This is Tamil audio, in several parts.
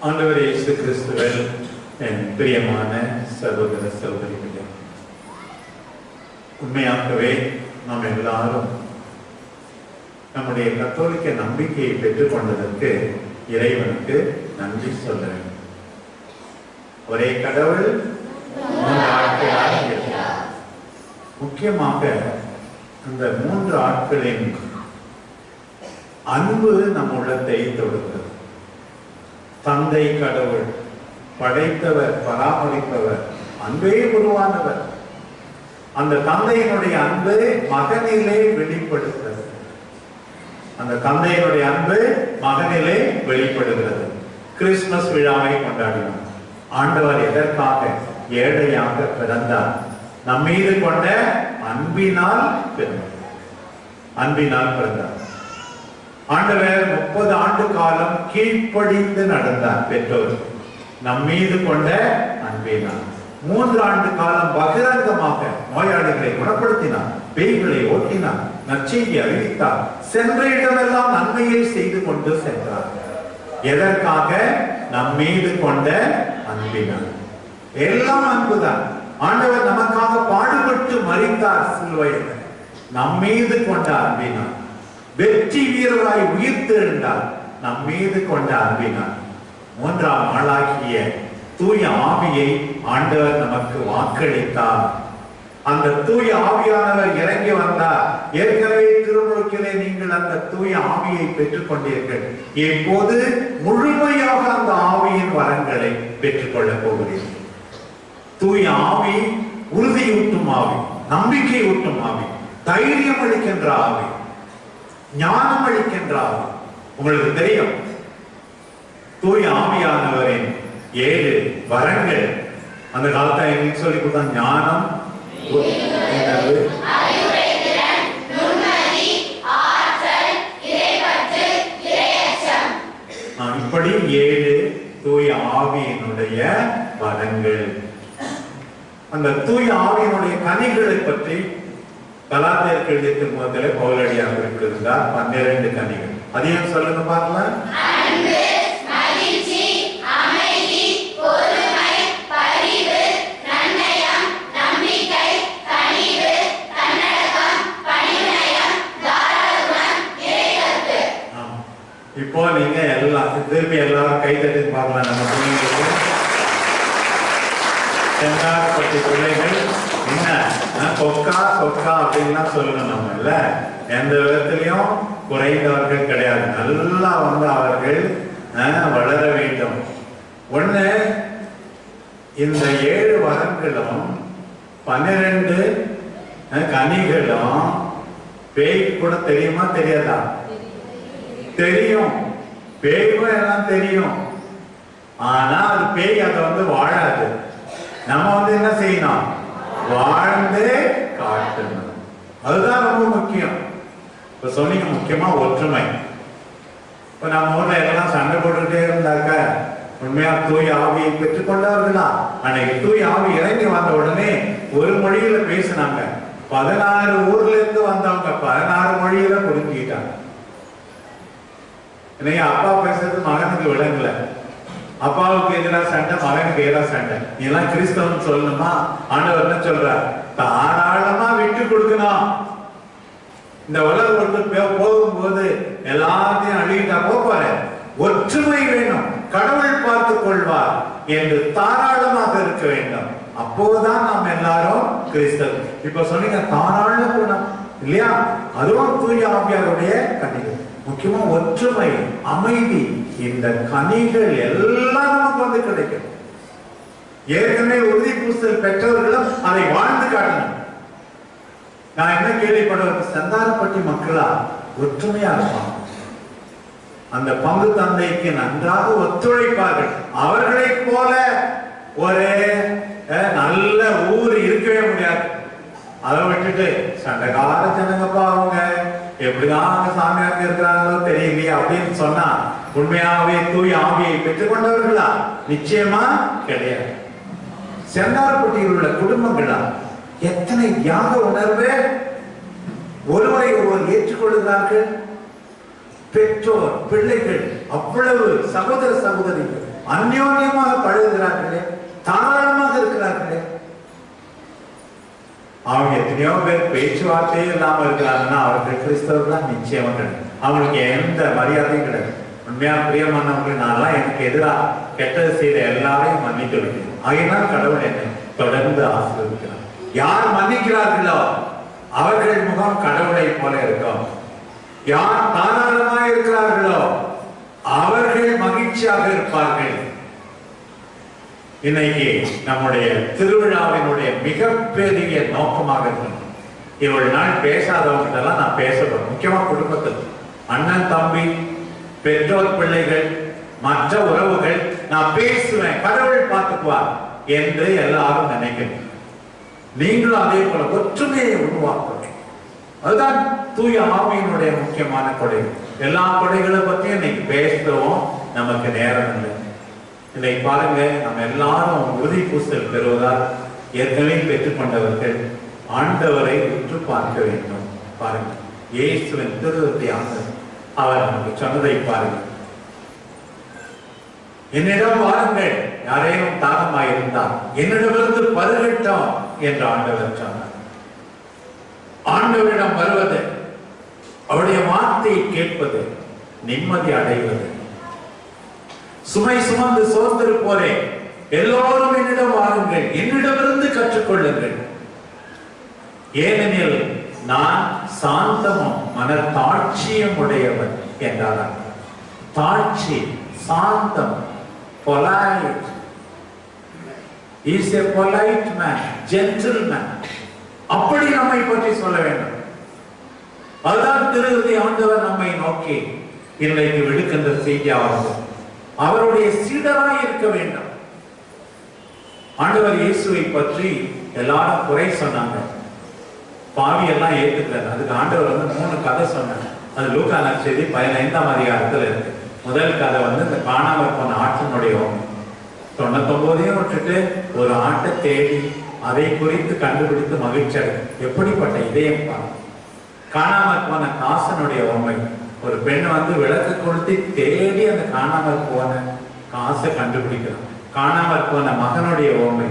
ஆண்டவர் இயேசு கிறிஸ்துவில் என் பிரியமான சகோதர சகோதரிகளே, உண்மையாகவே நாம் எல்லாரும் நம்முடைய கத்தோலிக்க நம்பிக்கையை பெற்றுக் கொண்டதற்கு இறைவனுக்கு நன்றி சொல்ல வேண்டும். ஒரே கடவுள் மூன்று ஆட்களாக இருக்கிறார். முக்கியமாக அந்த மூன்று ஆட்களின் அன்பு நம் உள்ளத்தை தொடுகிறது. தந்தை கடவுள், படைத்தவர், பராமரிப்பவர், அன்பே உருவானவர். அந்த தந்தையினுடைய அன்பு மகனிலே வெளிப்படுகிறது. அந்த தந்தையினுடைய அன்பு மகனிலே வெளிப்படுகிறது. கிறிஸ்துமஸ் விழாவை கொண்டாடினோம். ஆண்டவர் எதற்காக ஏழையாக பிறந்தார்? நம் மீது கொண்ட அன்பினால் பிறந்தார். அன்பினால் பிறந்தார். ஆண்டவர் 30 ஆண்டு காலம் கீழ்ப்படிந்து நடந்தார். பெற்றோர் நம் மீது கொண்ட அன்பினால் 3 ஆண்டு காலம் பகிரங்கமாக நோயாளிகளை குணப்படுத்தினார், பேய்களை ஓட்டினார், நற்செய்தி அறிவித்தார், சென்ற இடமெல்லாம் நன்மையை செய்து கொண்டு சென்றார். எதற்காக? நம் மீது கொண்ட அன்பினால். எல்லாம் அன்புதான். ஆண்டவர் நமக்காக பாடுபட்டு மரித்தார் சிலுவையில், நம் மீது கொண்ட அன்பினால். வெற்றி வீரராய் உயிர்த்தெழுந்தார், நம் மீது கொண்ட அன்பினார். 3ஆம் நாளாகிய தூய ஆவியை ஆண்டவர் நமக்கு வாக்களித்தார். அந்த தூய ஆவியானவர் இறங்கி வந்தார். ஏற்கனவே திருமுழுக்கிலே நீங்கள் அந்த தூய ஆவியை பெற்றுக் கொண்டீர்கள். இப்போது முழுமையாக அந்த ஆவியின் வரங்களை பெற்றுக் கொள்ளப் போகிறீர்கள். தூய ஆவி உறுதியூட்டும் ஆவி, நம்பிக்கை ஊட்டும் ஆவி, தைரியம் அளிக்கின்ற ஆவி, ஞானம் அளிக்கின்ற ஆவி. உங்களுக்கு தெரியும், தூய ஆவியானவரின் 7 வரங்கள் அந்த காலத்துல எங்களுக்கு சொல்லி கொடுத்தா ஞானம், இப்படி 7 தூய ஆவியினுடைய வரங்கள். அந்த தூய ஆவியினுடைய கனிகளை பற்றி கலாத்தியருக்கு எழுதிய திருமுகத்திலே பவுலடியார் குறிப்பிட்டிருந்தார். 12 கனிகள். அதையும் சொல்லுங்க பார்க்கலாம். இப்போ நீங்க எல்லாம் திரும்பி எல்லாரும் கை தட்டி பார்க்கலாம். நம்ம பிள்ளைங்களுக்கு செந்தாரப்பட்டி பிள்ளைகள் என்ன சொக்கா சொக்கா அப்படின்லாம் சொல்லணும். நம்ம இல்ல எந்த விதத்திலையும் குறைந்தவர்கள் கிடையாது. நல்லா அவர்கள் வளர வேண்டும். ஒண்ணு, இந்த 7 வரங்களும் 12 கனிகளும் பேய்க்கு கூட தெரியுமா தெரியாதா? தெரியும். பேய்க்கும் எல்லாம் தெரியும். ஆனா அது பேய் அதை வாழாது. நம்ம என்ன செய்யணும்? வாழ்ந்து காட்டணும். அதுதான் ரொம்ப முக்கியம். இப்ப சொன்னீங்க முக்கியமா ஒற்றுமை. இப்ப நம்ம ஊர்ல எல்லாம் சண்டை போட்டுட்டே இருந்தாக்க உண்மையா தூய ஆவியை பெற்றுக் கொண்டார்களா? அன்னைக்கு தூய ஆவி இறங்கி வந்த உடனே ஒரு மொழியில பேசினாங்க. 16 ஊர்ல இருந்து வந்தவங்க 16 மொழியில புரிஞ்சுக்கிட்டாங்க. இன்னைக்கு அப்பா பேசுறது மகனுக்கு விளங்கல. அப்பாவுக்கு எதிராக சண்டை, மகனுக்கு எதிராக சண்டை. நீ எல்லாம் கிறிஸ்தவன் சொல்லணுமா? ஆண்டவர் என்ன சொல்றார்? தாராளமா விட்டு கொடுக்கணும். இந்த உலகம் போகும்போது எல்லாத்தையும் அழிட்டா போப்பாரு. ஒற்றுமை வேணும். கடவுள் பார்த்துக் கொள்வார் என்று தாராளமாக இருக்க வேண்டும். அப்போதுதான் நாம் எல்லாரும் கிறிஸ்தவன். இப்ப சொன்னீங்க தாராள குணம் இல்லையா? அதுவும் தூய ஆவியாருடைய கனிகள். முக்கியமா ஒற்றுமை, அமைதி, இந்த கனிகள் எல்லாம் நமக்கு கிடைக்கும். ஏற்கனவே உறுதி பூசல் பெற்றவர்களும் அதை வாழ்ந்து காட்டணும். நான் என்ன கேள்விப்படுவது, செந்தாரப்பட்டி மக்களா ஒற்றுமையா இருப்பாங்க. அந்த பங்கு தந்தைக்கு நன்றாக ஒத்துழைப்பார்கள். அவர்களை போல ஒரு நல்ல ஊர் இருக்கவே முடியாது. அதை விட்டுட்டு சண்டைக்கார ஜனங்கப்பா அவங்க எப்படிதான் சாமியாருக்கு இருக்கிறாங்களோ தெரியலையே அப்படின்னு சொன்னா உண்மையாவே தூய ஆவியை பெற்றுக் கொண்டவர்களா? நிச்சயமா கிடையாது. செந்தாரப்பட்டியில் உள்ள குடும்பங்களா எத்தனை தியாக உணர்வு! ஒருவரை ஒருவர் ஏற்றுக்கொள்கிறார்கள். பெற்றோர், பிள்ளைகள், அவ்வளவு சகோதர சகோதரிகள் அந்யோன்யமாக பழகுகிறார்களே, தாராளமாக இருக்கிறார்களே. அவங்க எத்தனையோ பேர் பேச்சுவார்த்தையே இல்லாம இருக்கிறாங்கன்னா அவர்கள் கிறிஸ்தவர்கள் நிச்சயமா கிடையாது. அவங்களுக்கு எந்த மரியாதையும் கிடையாது. உண்மையா பிரியமானவங்க, நான்லாம் எனக்கு எதிராக கெட்டது செய்த எல்லாரையும் மன்னித்து விட்டேன். ஆகையினால் கடவுள் என்னை தொடர்ந்து ஆசீர்வதிக்கிறார். யார் மன்னிக்கிறார்களோ அவர்கள் முகம் கடவுளை போல இருக்கும். யார் தாராளமாக இருக்கிறார்களோ அவர்கள் மகிழ்ச்சியாக இருப்பார்கள். இன்னைக்கு நம்முடைய திருவிழாவினுடைய மிகப்பெரிய நோக்கமாக இருக்கணும். இவ்வளவு நாள் பேசாதவங்கெல்லாம் நான் பேசணும். முக்கியமா குடும்பத்தில் அண்ணன் தம்பி, பெற்றோர் பிள்ளைகள், மற்ற உறவுகள், நான் பேசுவேன், கடவுள் பார்த்துக்குவார் என்று எல்லாரும் நினைக்கணும். நீங்களும் அதே போல ஒற்றுமையை உருவாக்கணும். அதுதான் தூய ஆவியினுடைய முக்கியமான கொடை. எல்லா கொடைகளை பற்றியும் இன்னைக்கு பேசவும் நமக்கு நேரம் இல்லை. இன்னைக்கு பாருங்க, நம்ம எல்லாரும் உறுதி பூசல் பெறுவதால் ஏற்கனவே பெற்றுக்கொண்டவர்கள் ஆண்டவரை உற்று பார்க்க வேண்டும். பாருங்க, இயேசுவின் திருவிழாக அவர் நமக்கு சொன்னதை பாருங்க. என்னிடம் வாருங்கள், யாரேனும் தாகமாய் இருந்தால் என்னிடமிருந்து பருகட்டும் என்று ஆண்டவர் சொன்னார். ஆண்டவரிடம் வருவது, அவருடைய வார்த்தையை கேட்பது, நிம்மதி அடைவது. சுமை சுமந்து சோர்ந்திருப்போரே, எல்லோரும் என்னிடம் வாருங்கள், என்னிடமிருந்து கற்றுக்கொள்ளுங்கள். ஏனெனில் நான் சாந்தமும் மனத்தாட்சியும் உடையவன் என்றார். தாட்சி, சாந்தம், polite. He is a polite man, gentleman. அப்படி நம்மை பற்றி சொல்ல வேண்டும். அதுதான் திருவிழி ஆண்டவர் நம்மை நோக்கி இன்றைக்கு விடுக்கின்ற செய்தியாவது. அவருடைய சீடராய் இருக்க வேண்டும். ஆண்டவர் இயேசுவை பற்றி எல்லாரும் குறை சொன்னாங்க. பாவி எல்லாம் ஏற்றுக்கிறார். அதுக்கு ஆண்டவர் 3 கதை சொன்னாங்க. அது லூக்கா நற்செய்தி 15ஆம் அதிகாரத்தில் இருக்கு. முதல் கதை இந்த காணாமல் போன ஆட்டினுடைய 99 விட்டுட்டு ஒரு ஆட்டை தேடி அதை குறித்து கண்டுபிடித்து மகிழ்ச்சி அடையும். எப்படிப்பட்ட இதயம் பாருங்க. காணாமல் போன காசனுடைய உண்மை. ஒரு பெண் விளக்கு கொளுத்தி தேடி அந்த காணாமல் போன காசை கண்டுபிடிக்கிறான். காணாமல் போன மகனுடைய உண்மை.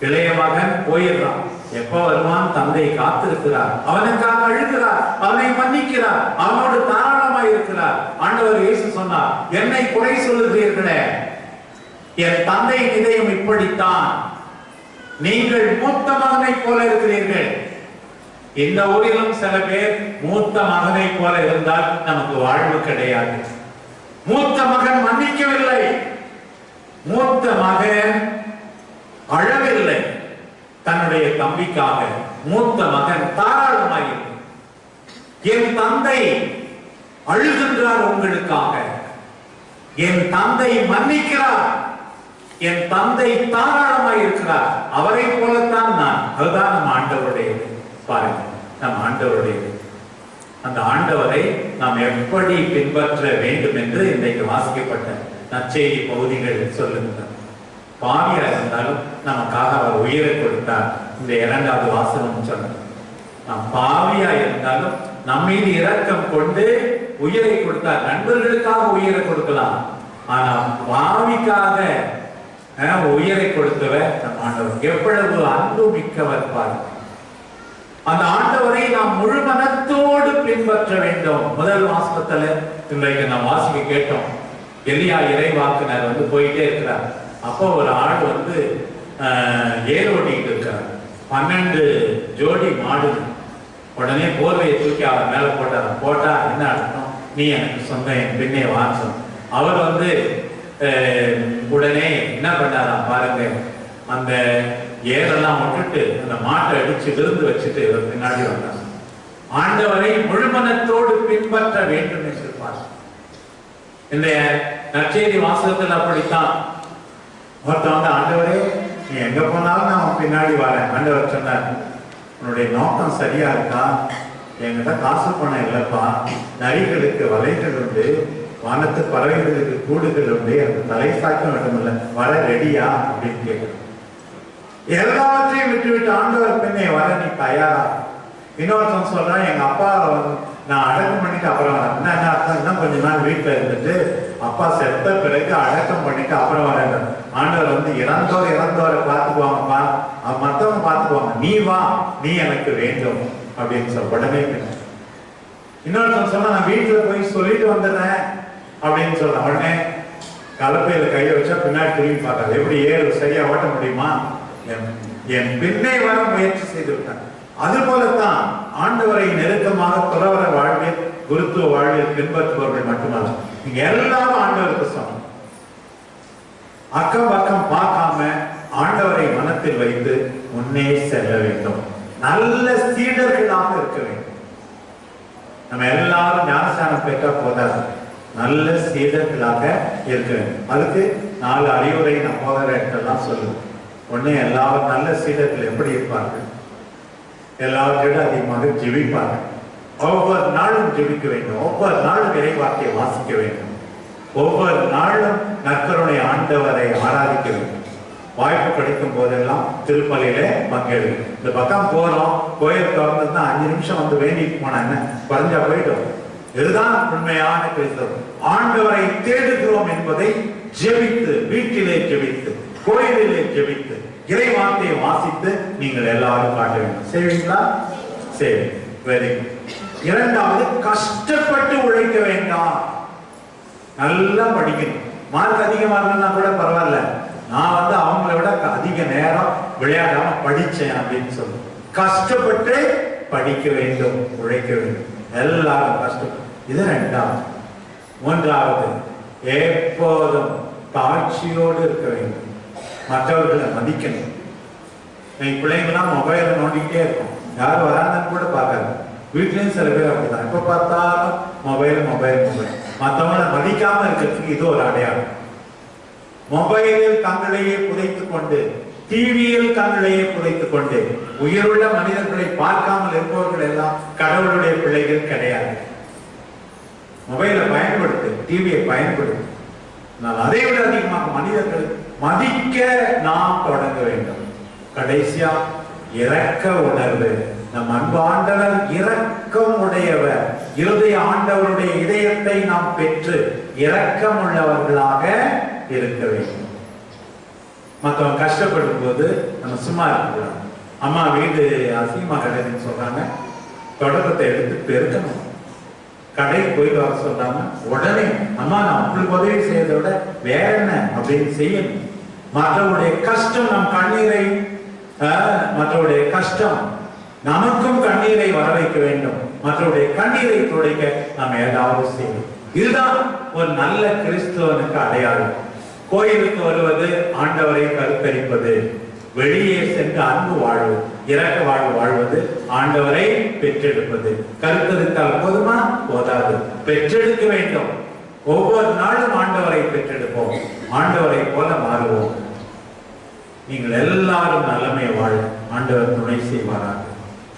இளைய மகன் போயிடுறான். எப்ப வருவான் தந்தை காத்திருக்கிறார். அவனுக்காக அழுகிறார், அவனை மன்னிக்கிறார், அவனோடு தாராளமாய் இருக்கிறார். ஆண்டவர் இயேசு சொன்னார், என்னை குறை சொல்லுகிறீர்களே, என் தந்தையின் இதயம் இப்படித்தான். நீங்கள் மூத்த மகனை போல இருக்கிறீர்கள். இந்த ஊரிலும் சில பேர் மூத்த மகனை போல இருந்தால் நமக்கு வாழ்வு கிடையாது. மூத்த மகன் மன்னிக்கவில்லை, மூத்த மகன் அழவில்லை தன்னுடைய தம்பிக்காக. மூத்த மகன் தாராளமாய், என் தந்தை அழுகின்றார் உங்களுக்காக, என் தந்தை மன்னிக்கிறார், என் தந்தை தாராளமாய் இருக்கிறார், அவரை போலத்தான் நான். அதுதான் நம் ஆண்டவருடையது. பாருங்க, நம் ஆண்டவருடையது. அந்த ஆண்டவரை நாம் எப்படி பின்பற்ற வேண்டும் என்று இன்றைக்கு வாசிக்கப்பட்ட நற்செய்தி பகுதிகள் சொல்லுகின்றன. பாவியா இருந்தாலும் நமக்காக அவர் உயிரை கொடுத்தார். இந்த 2வது வாசகம் சொன்னார், நாம் பாவியா இருந்தாலும் நம்மீது இரக்கம் கொண்டு உயிரை கொடுத்தார். நண்பர்களுக்காக உயிரை கொடுக்கலாம், ஆனா பாவிக்காக உயிரை கொடுத்தவர் நம் ஆண்டவர். எவ்வளவு அன்பு மிக்கவர் பாருங்க. அந்த ஆண்டவரை நாம் முழு மனத்தோடு பின்பற்ற வேண்டும். முதல் வாசகத்துல இன்றைக்கு நாம் வாசிக்க கேட்டோம். எலியா இறைவாக்கினர் போயிட்டே இருக்கிறார். அப்போ ஒரு ஆள் ஏர் ஓட்டிக்கிட்டு இருக்கார். 12 ஜோடி மாடு. உடனே போர்வையை தூக்கி அவர் மேல போட்டார். போட்டா என்ன அர்த்தம்? நீ எனக்கு சொந்தம், என் பின்னே வாசம். அவர் உடனே என்ன பண்ணாராம் பாருங்க, அந்த ஏரெல்லாம் விட்டுட்டு அந்த மாட்டை அடிச்சு விருந்து வச்சுட்டு இவர் பின்னாடி வந்தார். ஆண்டவரை முழுமனத்தோடு பின்பற்ற வேண்டும் என்று பார். இந்த நற்செய்தி வாசகத்தில் அப்படித்தான். ஒருத்தவங்க, ஆண்டவரே நீ எங்க போனாலும் நான் பின்னாடி வரேன். ஆண்டவர் சொன்னார், உன்னுடைய நோக்கம் சரியா இருக்கா? என்கிட்ட காசு பணம் இல்லப்பா, நரிகளுக்கு வலைகள் உண்டு, வானத்து பறவைகளுக்கு கூடுகள் உண்டு, அந்த தலை சாக்க வேண்டுமில்ல, வர ரெடியா அப்படின்னு கேட்கணும். எல்லாவற்றையும் விட்டு ஆண்டவர் பின்னே வர நீ தயாரா? இன்னொருத்தன் சொல்றான், எங்க அப்பா நான் அடக்கம் பண்ணிட்டு அப்புறம் வரேன். என்ன அர்த்தம்? இன்னும் கொஞ்ச நாள் வீட்டுல இருந்துட்டு அப்பா அப்பா செத்த பிறகு அடக்கம் பண்ணிட்டு அப்புறம் வர ஆண்டவர் வந்து இறந்தோரை பார்த்துக்குவாங்கப்பா, மத்தவங்க பார்த்துக்குவாங்க, நீ வா, நீ எனக்கு வேண்டும் அப்படின்னு சொல்ல உடனே இன்னொருத்தன் சொன்னா நான் வீட்டுல போய் சொல்லிட்டு வந்துடுறேன் அப்படின்னு சொல்றேன். உடனே கலப்பையில கையை வச்சா பின்னாடி திரும்பி பார்க்காது. எப்படி ஏறு சரியா ஓட்ட முடியுமா? என் பின்னே வர முயற்சி செய்து விட்டாங்க. அது போலத்தான் ஆண்டவரை நெருக்கமாக துறவர வாழ்வில் குருத்துவ வாழ்வில் பின்பற்றுபவர்கள் மட்டுமல்ல, நீங்க எல்லாரும் ஆண்டவருக்கு சொன்னோம். அக்கம் பக்கம் பார்க்காம ஆண்டவரை மனத்தில் வைத்து முன்னே செல்ல வேண்டும். நல்ல சீடர்களாக இருக்க வேண்டும். நம்ம எல்லாரும் ஞானஸ்நானம் பெற்றா போதாது, நல்ல சீடர்களாக இருக்க வேண்டும். அதுக்கு 4 அறிவுரை நான் போகிற இடத்தெல்லாம் சொல்லுவேன். ஒண்ணு, எல்லாரும் நல்ல சீடர்கள் எப்படி இருப்பார்கள்? எல்லாவற்றையும் அதிகமாக ஜெபிப்பார்கள். ஒவ்வொரு நாளும் ஜெபிக்க வேண்டும். ஒவ்வொரு நாளும் இறைவார்த்தையை வாசிக்க வேண்டும். ஒவ்வொரு நாளும் நற்கருணை ஆண்டவரை ஆராதிக்க வேண்டும். வாய்ப்பு கிடைக்கும் போதெல்லாம் திருப்பலியில பங்கெடுக்கும். இந்த பக்கம் போறோம், கோயில் திறந்துன்னா 5 நிமிஷம் வந்து வேண்டிட்டு போனா என்ன குறைஞ்சா போயிடும். இதுதான் உண்மையான கிறிஸ்தவம். ஆண்டவரை தேடுகிறோம் என்பதை ஜெபித்து, வீட்டிலே ஜெபித்து, கோயிலிலே ஜெபித்து, இறைவார்த்தையை வாசித்து நீங்கள் எல்லாரும் காட்ட வேண்டும். செய்வீங்களா? சரி, வெரி குட். இரண்டாவது, கஷ்டப்பட்டு உழைக்க வேண்டாம். நல்லா படிக்கணும். மார்க் அதிகமா இருந்தா கூட பரவாயில்ல, நான் வந்து அவங்கள விட அதிக நேரம் விளையாடாம படிச்சேன் அப்படின்னு சொல்லு. கஷ்டப்பட்டு படிக்க வேண்டும், உழைக்க வேண்டும். எல்லாரும் கஷ்டப்பட்டு. இது ரெண்டாவது. மூன்றாவது, எப்போதும் தாட்சியோடு இருக்க வேண்டும். மற்றவர்களை மதிக்கணும். பிள்ளைங்களாம் மொபைலை நோண்டிக்கிட்டே இருக்கும். யாரும் வராங்கன்னு கூட பார்க்காது. வீட்லயும் சில பேர் அப்படிதான். எப்ப பார்த்தாலும் மொபைல். மற்றவங்களை மதிக்காம இருக்கிறதுக்கு இது ஒரு அடையாளம். மொபைலில் தங்களையே புதைத்துக் கொண்டு, டிவியில் தங்களையே புதைத்துக் கொண்டு உயிருள்ள மனிதர்களை பார்க்காமல் இருப்பவர்கள் எல்லாம் கடவுளுடைய பிள்ளைகள் கிடையாது. மொபைலை பயன்படுத்து, டிவியை பயன்படுத்து. நான் அதை விட அதிகமாக மனிதர்கள் மதிக்க நாம் தொடங்க வேண்டும். கடைசியா, இரக்க உணர்வு. நம் அன்பு ஆண்டவர் இரக்கம் உடையவர். இருதய ஆண்டவருடைய இதயத்தை நாம் பெற்று இரக்கம் உள்ளவர்களாக இருக்க வேண்டும். மற்றவங்க கஷ்டப்படும் போது நம்ம சும்மா இருக்கக்கூடாது. அம்மா வீடு அசிங்கமா கிடையாதுன்னு சொல்றாங்க, தொடக்கத்தை எடுத்து பெருக்கணும். கடைக்கு போய் வர சொல்றாங்க, உடனே அம்மா நான் உங்களுக்கு உதவி செய்யறதை விட வேற என்ன அப்படின்னு செய்யணும். மற்றவருடைய கஷ்டம் நம் கண்ணீரை, மற்றவருடைய கஷ்டம் நமக்கும் கண்ணீரை வர வைக்க வேண்டும். மற்றவருடைய கண்ணீரை துடைக்க நாம் ஏதாவது செய்யணும். இதுதான் ஒரு நல்ல கிறிஸ்துவனுக்கு அடையாளம். கோயிலுக்கு வருவது ஆண்டவரை கருத்தரிப்பது, வெளியே சென்று அன்பு வாழ்வு, இரக்க வாழ்வு வாழ்வது, ஆண்டவரை பெற்றெடுப்பது. கருத்தரித்தால் போதுமா? போதாது, பெற்றெடுக்க வேண்டும். ஒவ்வொரு நாளும் ஆண்டவரை பெற்றெடுப்போம், ஆண்டவரை போல மாறுவோம். நீங்கள் எல்லாரும் நலமே வாழ ஆண்டவர் துணை செய்வாராக.